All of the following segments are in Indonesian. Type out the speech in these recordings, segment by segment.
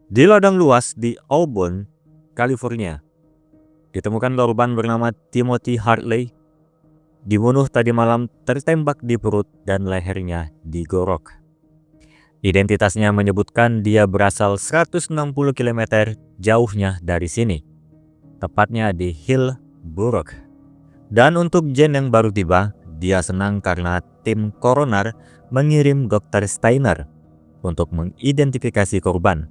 Di ladang luas di Auburn, California, ditemukan korban bernama Timothy Hartley, dibunuh tadi malam tertembak di perut dan lehernya digorok. Identitasnya menyebutkan dia berasal 160 km jauhnya dari sini, tepatnya di Hillsborough. Dan untuk Jen yang baru tiba, dia senang karena tim coroner mengirim Dr. Steiner untuk mengidentifikasi korban.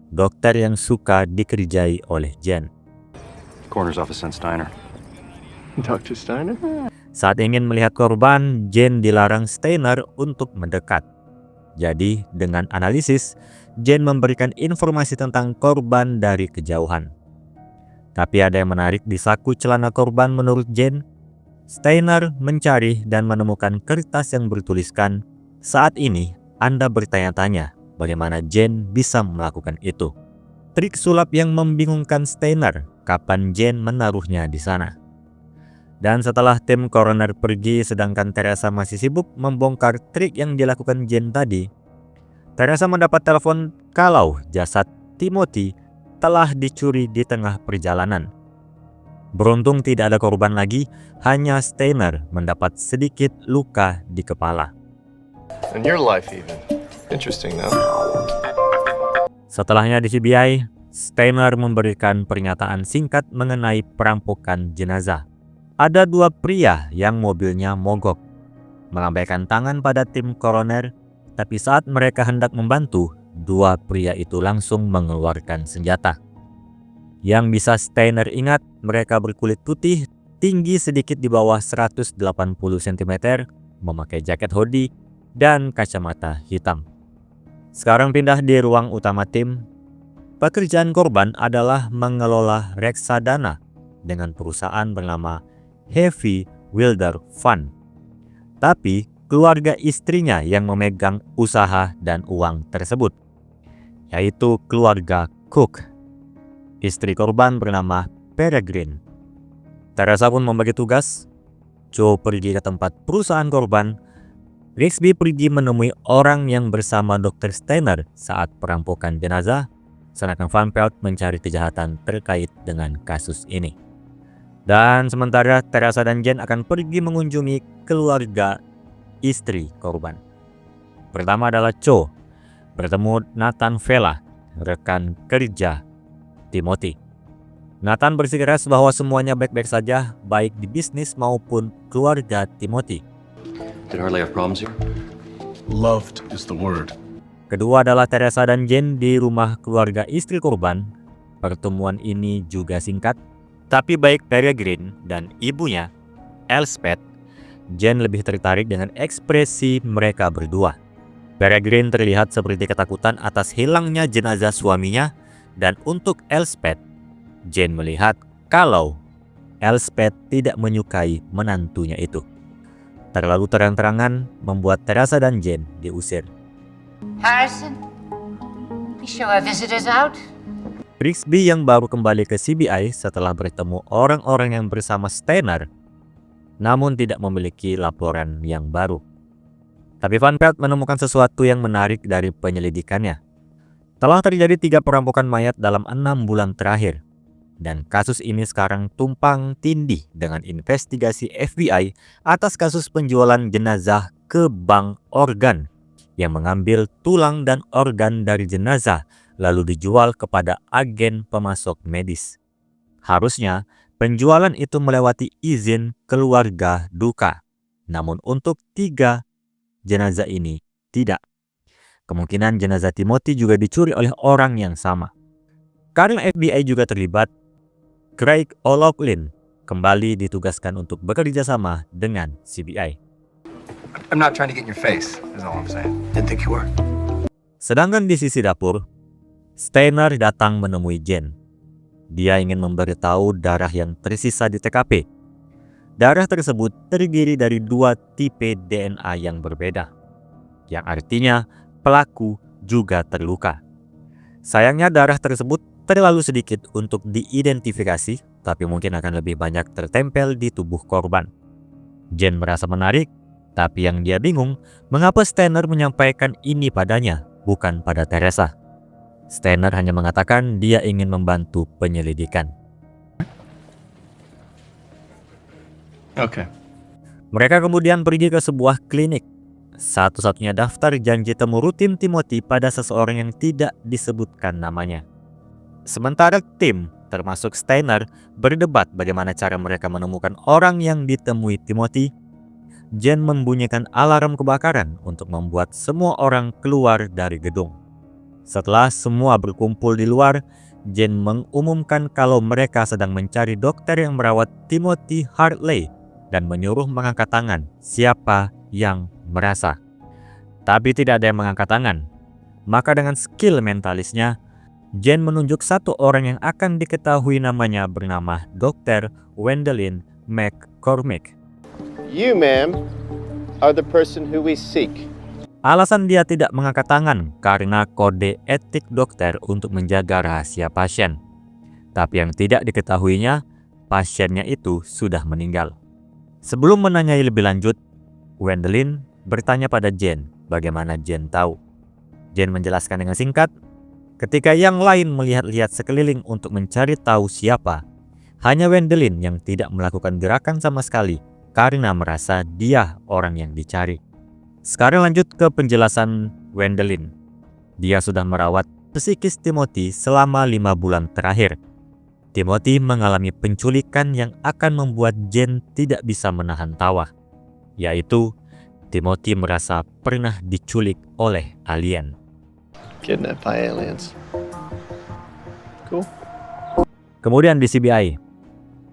Dokter yang suka dikerjai oleh Jen. Coroner's office sent Steiner. Dr. Steiner? Saat ingin melihat korban, Jen dilarang Steiner untuk mendekat. Jadi, dengan analisis, Jen memberikan informasi tentang korban dari kejauhan. Tapi ada yang menarik di saku celana korban menurut Jen. Steiner mencari dan menemukan kertas yang bertuliskan, "Saat ini Anda bertanya-tanya bagaimana Jen bisa melakukan itu." Trik sulap yang membingungkan Steiner, kapan Jen menaruhnya di sana. Dan setelah tim coroner pergi sedangkan Teresa masih sibuk membongkar trik yang dilakukan Jen tadi, Teresa mendapat telepon kalau jasad Timothy telah dicuri di tengah perjalanan. Beruntung tidak ada korban lagi, hanya Steiner mendapat sedikit luka di kepala. And your life even. Interesting though. Setelahnya di CBI, Steiner memberikan pernyataan singkat mengenai perampokan jenazah. Ada dua pria yang mobilnya mogok, melambaikan tangan pada tim coroner, tapi saat mereka hendak membantu, dua pria itu langsung mengeluarkan senjata. Yang bisa Steiner ingat, mereka berkulit putih, tinggi sedikit di bawah 180 cm, memakai jaket hoodie, dan kacamata hitam. Sekarang pindah di ruang utama tim. Pekerjaan korban adalah mengelola reksadana dengan perusahaan bernama Heavy Wilder Fund. Tapi keluarga istrinya yang memegang usaha dan uang tersebut, yaitu keluarga Cook. Istri korban bernama Peregrine. Teresa pun membagi tugas. Joe pergi ke tempat perusahaan korban. Rigsby pergi menemui orang yang bersama Dr. Steiner saat perampokan jenazah, sedangkan Van Pelt mencari kejahatan terkait dengan kasus ini. Dan sementara Teresa dan Jen akan pergi mengunjungi keluarga istri korban. Pertama adalah Cho, bertemu Nathan Vela, rekan kerja Timothy. Nathan bersikeras bahwa semuanya baik-baik saja, baik di bisnis maupun keluarga Timothy. Did Hartley have problems here? Loved is the word. Kedua adalah Teresa dan Jen di rumah keluarga istri korban. Pertemuan ini juga singkat, tapi baik Peregrine dan ibunya, Elspeth, Jen lebih tertarik dengan ekspresi mereka berdua. Peregrine terlihat seperti ketakutan atas hilangnya jenazah suaminya, dan untuk Elspeth, Jen melihat kalau Elspeth tidak menyukai menantunya itu. Terlalu terang-terangan membuat Teresa dan Jen diusir. Harrison, we show our visitors out. Rigsby yang baru kembali ke CBI setelah bertemu orang-orang yang bersama Steiner, namun tidak memiliki laporan yang baru. Tapi Van Pelt menemukan sesuatu yang menarik dari penyelidikannya. Telah terjadi 3 perampokan mayat dalam 6 bulan terakhir. Dan kasus ini sekarang tumpang tindih dengan investigasi FBI atas kasus penjualan jenazah ke bank organ yang mengambil tulang dan organ dari jenazah lalu dijual kepada agen pemasok medis. Harusnya penjualan itu melewati izin keluarga duka. Namun untuk 3 jenazah ini tidak. Kemungkinan jenazah Timothy juga dicuri oleh orang yang sama. Karena FBI juga terlibat, Craig O'Loughlin kembali ditugaskan untuk bekerja sama dengan CBI. I'm not trying to get in your face, is all I'm saying. Didn't think you were. Sedangkan di sisi dapur, Steiner datang menemui Jen. Dia ingin memberitahu darah yang tersisa di TKP. Darah tersebut terdiri dari 2 tipe DNA yang berbeda, yang artinya pelaku juga terluka. Sayangnya darah tersebut terlalu sedikit untuk diidentifikasi, tapi mungkin akan lebih banyak tertempel di tubuh korban. Jen merasa menarik, tapi yang dia bingung, mengapa Steiner menyampaikan ini padanya, bukan pada Teresa. Steiner hanya mengatakan dia ingin membantu penyelidikan. Okay. Mereka kemudian pergi ke sebuah klinik. Satu-satunya daftar janji temu rutin Timothy pada seseorang yang tidak disebutkan namanya. Sementara tim, termasuk Steiner, berdebat bagaimana cara mereka menemukan orang yang ditemui Timothy, Jen membunyikan alarm kebakaran untuk membuat semua orang keluar dari gedung. Setelah semua berkumpul di luar, Jen mengumumkan kalau mereka sedang mencari dokter yang merawat Timothy Hartley dan menyuruh mengangkat tangan siapa yang merasa. Tapi tidak ada yang mengangkat tangan. Maka dengan skill mentalisnya, Jen menunjuk satu orang yang akan diketahui namanya bernama Dr. Wendelin McCormick. You, ma'am, are the person who we seek. Alasan dia tidak mengangkat tangan karena kode etik dokter untuk menjaga rahasia pasien. Tapi yang tidak diketahuinya, pasiennya itu sudah meninggal. Sebelum menanyai lebih lanjut, Wendelin bertanya pada Jen bagaimana Jen tahu. Jen menjelaskan dengan singkat, ketika yang lain melihat-lihat sekeliling untuk mencari tahu siapa, hanya Wendelin yang tidak melakukan gerakan sama sekali karena merasa dia orang yang dicari. Sekarang lanjut ke penjelasan Wendelin. Dia sudah merawat psikis Timothy selama 5 bulan terakhir. Timothy mengalami penculikan yang akan membuat Jen tidak bisa menahan tawa, yaitu Timothy merasa pernah diculik oleh alien. Kidnapped by aliens. Cool. Kemudian di CBI,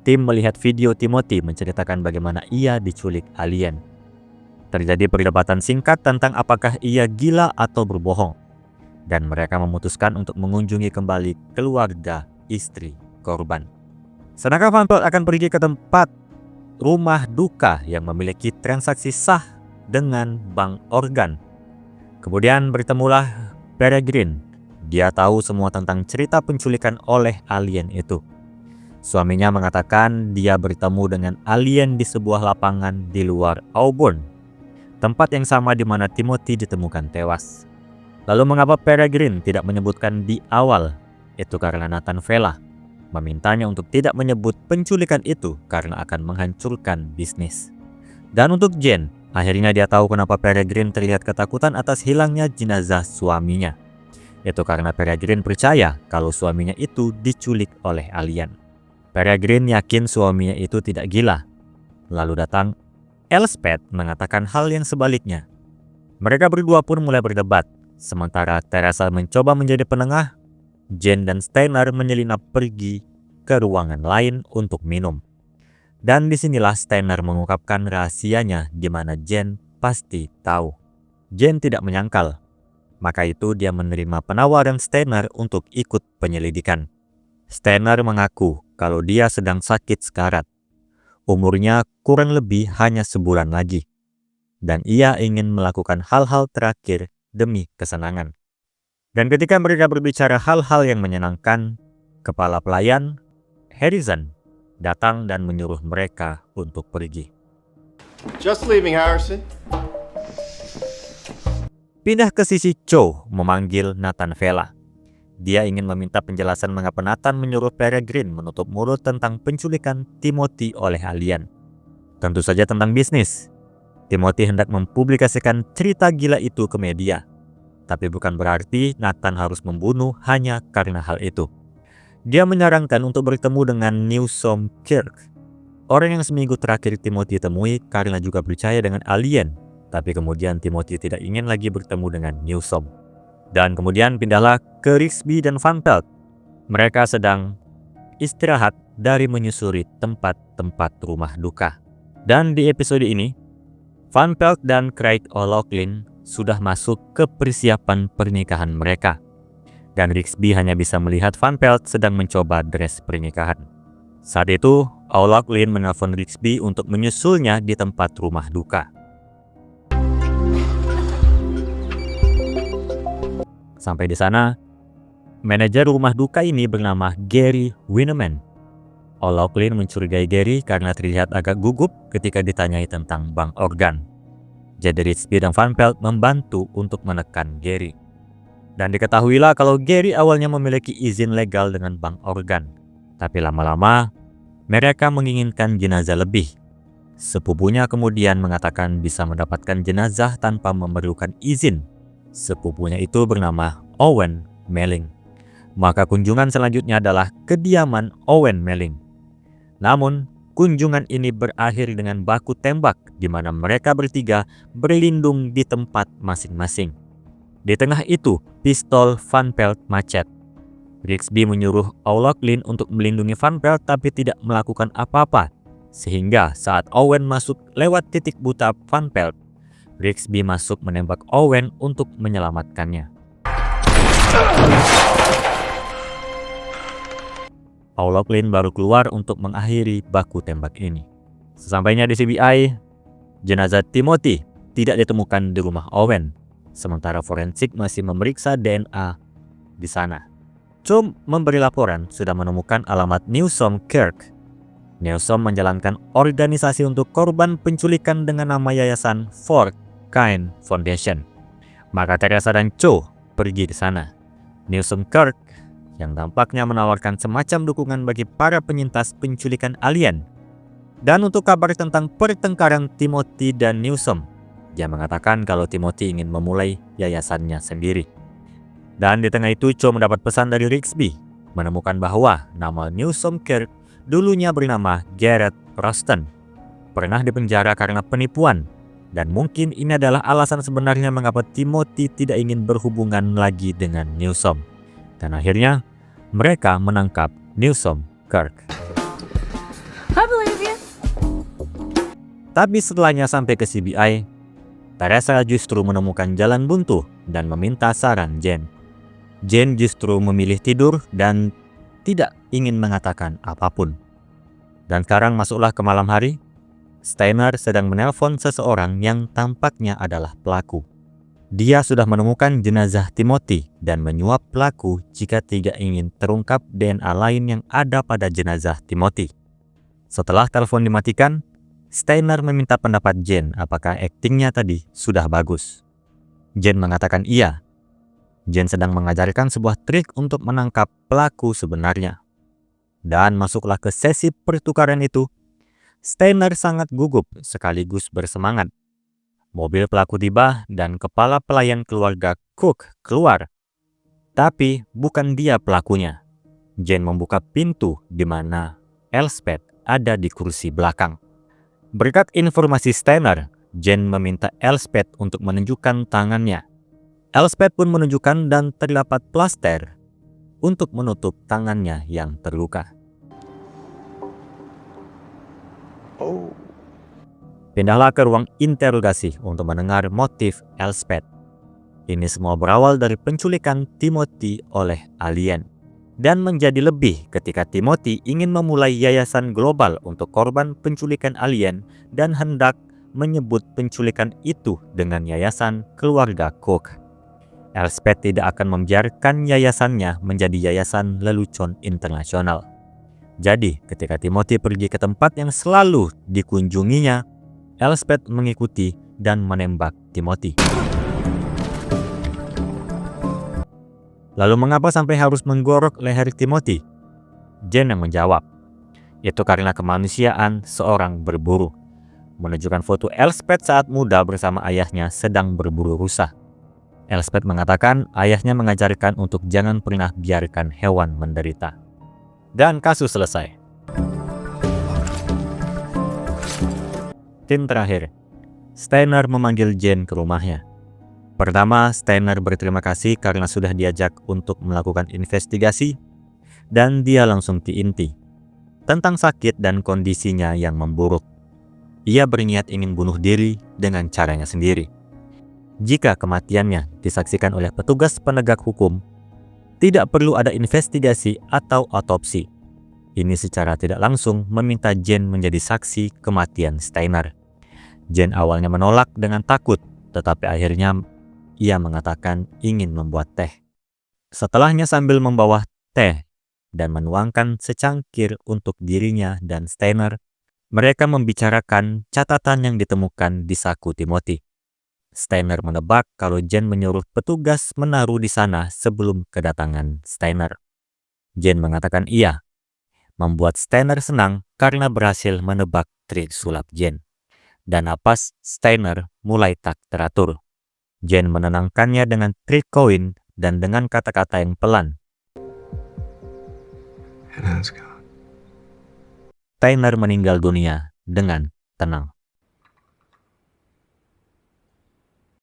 tim melihat video Timothy menceritakan bagaimana ia diculik alien. Terjadi perdebatan singkat tentang apakah ia gila atau berbohong, dan mereka memutuskan untuk mengunjungi kembali keluarga istri korban. Sedangkan Van Pelt akan pergi ke tempat rumah duka yang memiliki transaksi sah dengan bank organ. Kemudian bertemulah Peregrine. Dia tahu semua tentang cerita penculikan oleh alien itu. Suaminya mengatakan dia bertemu dengan alien di sebuah lapangan di luar Auburn, tempat yang sama di mana Timothy ditemukan tewas. Lalu mengapa Peregrine tidak menyebutkan di awal? Itu karena Nathan Vela memintanya untuk tidak menyebut penculikan itu karena akan menghancurkan bisnis. Dan untuk Jen, akhirnya dia tahu kenapa Peregrine terlihat ketakutan atas hilangnya jenazah suaminya. Itu karena Peregrine percaya kalau suaminya itu diculik oleh alien. Peregrine yakin suaminya itu tidak gila. Lalu datang Elspeth mengatakan hal yang sebaliknya. Mereka berdua pun mulai berdebat. Sementara Teresa mencoba menjadi penengah, Jen dan Steiner menyelinap pergi ke ruangan lain untuk minum. Dan disinilah Steiner mengungkapkan rahasianya di mana Jen pasti tahu. Jen tidak menyangkal. Maka itu dia menerima penawaran Steiner untuk ikut penyelidikan. Steiner mengaku kalau dia sedang sakit sekarat. Umurnya kurang lebih hanya sebulan lagi. Dan ia ingin melakukan hal-hal terakhir demi kesenangan. Dan ketika mereka berbicara hal-hal yang menyenangkan, kepala pelayan, Harrison, datang dan menyuruh mereka untuk pergi. Just leaving, Harrison. Pindah ke sisi Cho memanggil Nathan Vela. Dia ingin meminta penjelasan mengapa Nathan menyuruh Peregrine menutup mulut tentang penculikan Timothy oleh alien. Tentu saja tentang bisnis. Timothy hendak mempublikasikan cerita gila itu ke media. Tapi bukan berarti Nathan harus membunuh hanya karena hal itu. Dia menyarankan untuk bertemu dengan Newsom Kirk, orang yang seminggu terakhir Timothy temui karena juga percaya dengan alien. Tapi kemudian Timothy tidak ingin lagi bertemu dengan Newsom. Dan kemudian pindahlah ke Rigsby dan Van Pelt. Mereka sedang istirahat dari menyusuri tempat-tempat rumah duka. Dan di episode ini, Van Pelt dan Craig O'Loughlin sudah masuk ke persiapan pernikahan mereka. Dan Rigsby hanya bisa melihat Van Pelt sedang mencoba dress pernikahan. Saat itu, O'Loughlin menelpon Rigsby untuk menyusulnya di tempat rumah duka. Sampai di sana, manajer rumah duka ini bernama Gary Wineman. O'Loughlin mencurigai Gary karena terlihat agak gugup ketika ditanyai tentang bank organ. Jadi Rigsby dan Van Pelt membantu untuk menekan Gary. Dan diketahuilah kalau Gary awalnya memiliki izin legal dengan bank organ. Tapi lama-lama, mereka menginginkan jenazah lebih. Sepupunya kemudian mengatakan bisa mendapatkan jenazah tanpa memerlukan izin. Sepupunya itu bernama Owen Melling. Maka kunjungan selanjutnya adalah kediaman Owen Melling. Namun, kunjungan ini berakhir dengan baku tembak di mana mereka bertiga berlindung di tempat masing-masing. Di tengah itu, pistol Van Pelt macet. Rigsby menyuruh O'Loughlin untuk melindungi Van Pelt tapi tidak melakukan apa-apa. Sehingga saat Owen masuk lewat titik buta Van Pelt, Rigsby masuk menembak Owen untuk menyelamatkannya. O'Loughlin baru keluar untuk mengakhiri baku tembak ini. Sesampainya di CBI, jenazah Timothy tidak ditemukan di rumah Owen, sementara forensik masih memeriksa DNA di sana. Cho memberi laporan sudah menemukan alamat Newsom Kirk. Newsom menjalankan organisasi untuk korban penculikan dengan nama Yayasan For Kind Foundation. Maka Teresa dan Cho pergi di sana. Newsom Kirk yang tampaknya menawarkan semacam dukungan bagi para penyintas penculikan alien. Dan untuk kabar tentang pertengkaran Timothy dan Newsom, dia mengatakan kalau Timothy ingin memulai yayasannya sendiri. Dan di tengah itu Cho mendapat pesan dari Rigsby, menemukan bahwa nama Newsom Kirk dulunya bernama Garrett Ruston, pernah dipenjara karena penipuan, dan mungkin ini adalah alasan sebenarnya mengapa Timothy tidak ingin berhubungan lagi dengan Newsom. Dan akhirnya, mereka menangkap Newsom Kirk. I believe you. Tapi setelahnya sampai ke CBI, Teresa justru menemukan jalan buntu dan meminta saran Jane. Jane justru memilih tidur dan tidak ingin mengatakan apapun. Dan sekarang masuklah ke malam hari. Steiner sedang menelpon seseorang yang tampaknya adalah pelaku. Dia sudah menemukan jenazah Timothy dan menyuap pelaku jika tidak ingin terungkap DNA lain yang ada pada jenazah Timothy. Setelah telepon dimatikan, Steiner meminta pendapat Jane apakah aktingnya tadi sudah bagus. Jane mengatakan iya. Jane sedang mengajarkan sebuah trik untuk menangkap pelaku sebenarnya. Dan masuklah ke sesi pertukaran itu. Steiner sangat gugup sekaligus bersemangat. Mobil pelaku tiba dan kepala pelayan keluarga Cook keluar. Tapi bukan dia pelakunya. Jane membuka pintu di mana Elspeth ada di kursi belakang. Berkat informasi Steiner, Jane meminta Elspeth untuk menunjukkan tangannya. Elspeth pun menunjukkan dan terdapat plaster untuk menutup tangannya yang terluka. Pindahlah ke ruang interogasi untuk mendengar motif Elspeth. Ini semua berawal dari penculikan Timothy oleh alien. Dan menjadi lebih ketika Timothy ingin memulai yayasan global untuk korban penculikan alien dan hendak menyebut penculikan itu dengan yayasan keluarga Cook. Elspeth tidak akan membiarkan yayasannya menjadi yayasan lelucon internasional. Jadi, ketika Timothy pergi ke tempat yang selalu dikunjunginya, Elspeth mengikuti dan menembak Timothy. Lalu mengapa sampai harus menggorok leher Timothy? Jane yang menjawab, itu karena kemanusiaan seorang berburu. Menunjukkan foto Elspeth saat muda bersama ayahnya sedang berburu rusa. Elspeth mengatakan ayahnya mengajarkan untuk jangan pernah biarkan hewan menderita. Dan kasus selesai. Tim terakhir, Steiner memanggil Jane ke rumahnya. Pertama, Steiner berterima kasih karena sudah diajak untuk melakukan investigasi, dan dia langsung diinti tentang sakit dan kondisinya yang memburuk. Ia berniat ingin bunuh diri dengan caranya sendiri. Jika kematiannya disaksikan oleh petugas penegak hukum, tidak perlu ada investigasi atau otopsi. Ini secara tidak langsung meminta Jane menjadi saksi kematian Steiner. Jane awalnya menolak dengan takut, tetapi akhirnya ia mengatakan ingin membuat teh. Setelahnya sambil membawa teh dan menuangkan secangkir untuk dirinya dan Steiner, mereka membicarakan catatan yang ditemukan di saku Timothy. Steiner menebak kalau Jane menyuruh petugas menaruh di sana sebelum kedatangan Steiner. Jane mengatakan iya, membuat Steiner senang karena berhasil menebak trik sulap Jane. Dan napas Steiner mulai tak teratur. Jane menenangkannya dengan trik koin dan dengan kata-kata yang pelan. It has gone. Steiner meninggal dunia dengan tenang.